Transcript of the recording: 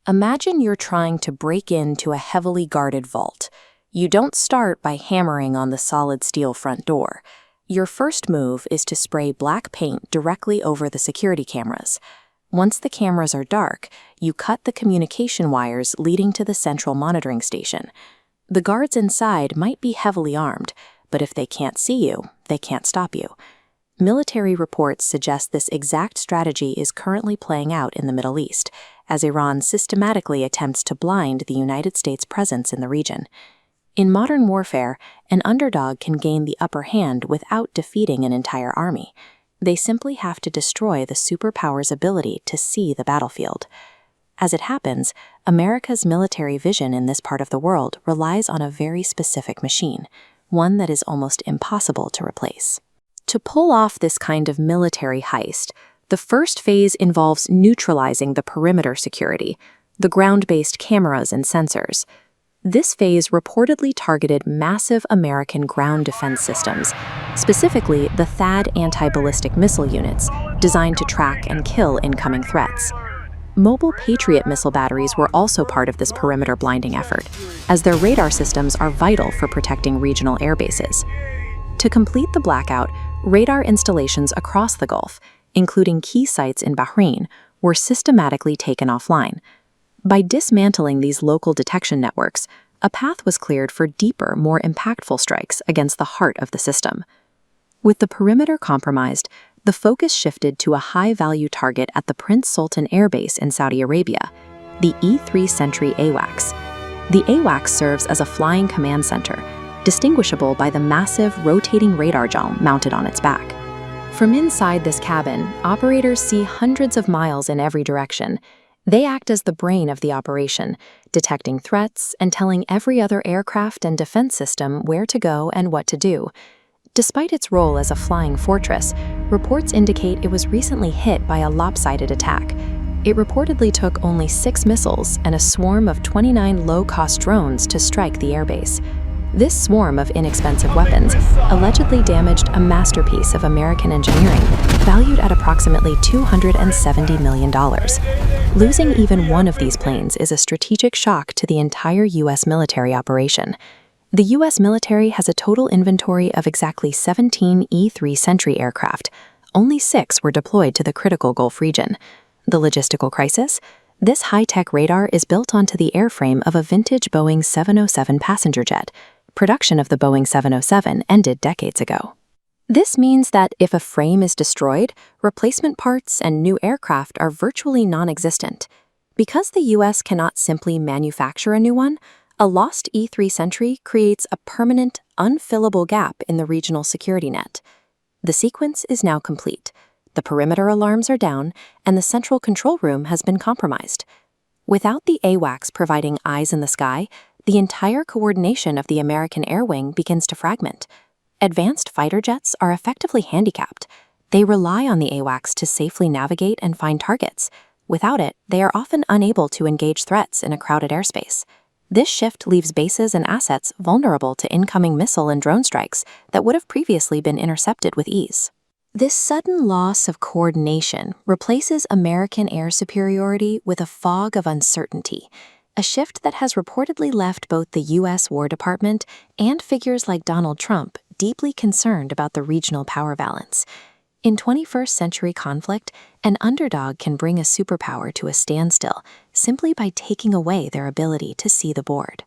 Imagine you're trying to break into a heavily guarded vault. You don't start by hammering on the solid steel front door. Your first move is to spray black paint directly over the security cameras. Once the cameras are dark, you cut the communication wires leading to the central monitoring station. The guards inside might be heavily armed, but if they can't see you, they can't stop you. Military reports suggest this exact strategy is currently playing out in the Middle East, as Iran systematically attempts to blind the United States' presence in the region. In modern warfare, an underdog can gain the upper hand without defeating an entire army. They simply have to destroy the superpower's ability to see the battlefield. As it happens, America's military vision in this part of the world relies on a very specific machine, one that is almost impossible to replace. To pull off this kind of military heist, the first phase involves neutralizing the perimeter security, the ground-based cameras and sensors. This phase reportedly targeted massive American ground defense systems, specifically the THAAD anti-ballistic missile units, designed to track and kill incoming threats. Mobile Patriot missile batteries were also part of this perimeter blinding effort, as their radar systems are vital for protecting regional air bases. To complete the blackout, radar installations across the Gulf, including key sites in Bahrain, were systematically taken offline. By dismantling these local detection networks, a path was cleared for deeper, more impactful strikes against the heart of the system. With the perimeter compromised, the focus shifted to a high-value target at the Prince Sultan Air Base in Saudi Arabia, the E-3 Sentry AWACS. The AWACS serves as a flying command center, distinguishable by the massive rotating radar dome mounted on its back. From inside this cabin, operators see hundreds of miles in every direction. They act as the brain of the operation, detecting threats and telling every other aircraft and defense system where to go and what to do. Despite its role as a flying fortress, reports indicate it was recently hit by a lopsided attack. It reportedly took only 6 missiles and a swarm of 29 low-cost drones to strike the airbase. This swarm of inexpensive weapons allegedly damaged a masterpiece of American engineering, valued at approximately $270 million. Losing even one of these planes is a strategic shock to the entire U.S. military operation. The U.S. military has a total inventory of exactly 17 E-3 Sentry aircraft. Only 6 were deployed to the critical Gulf region. The logistical crisis? This high-tech radar is built onto the airframe of a vintage Boeing 707 passenger jet. Production of the Boeing 707 ended decades ago. This means that if a frame is destroyed, replacement parts and new aircraft are virtually non-existent. Because the U.S. cannot simply manufacture a new one, a lost E-3 Sentry creates a permanent, unfillable gap in the regional security net. The sequence is now complete. The perimeter alarms are down, and the central control room has been compromised. Without the AWACS providing eyes in the sky, the entire coordination of the American air wing begins to fragment. Advanced fighter jets are effectively handicapped. They rely on the AWACS to safely navigate and find targets. Without it, they are often unable to engage threats in a crowded airspace. This shift leaves bases and assets vulnerable to incoming missile and drone strikes that would have previously been intercepted with ease. This sudden loss of coordination replaces American air superiority with a fog of uncertainty, a shift that has reportedly left both the U.S. War Department and figures like Donald Trump deeply concerned about the regional power balance. In 21st century conflict, an underdog can bring a superpower to a standstill simply by taking away their ability to see the board.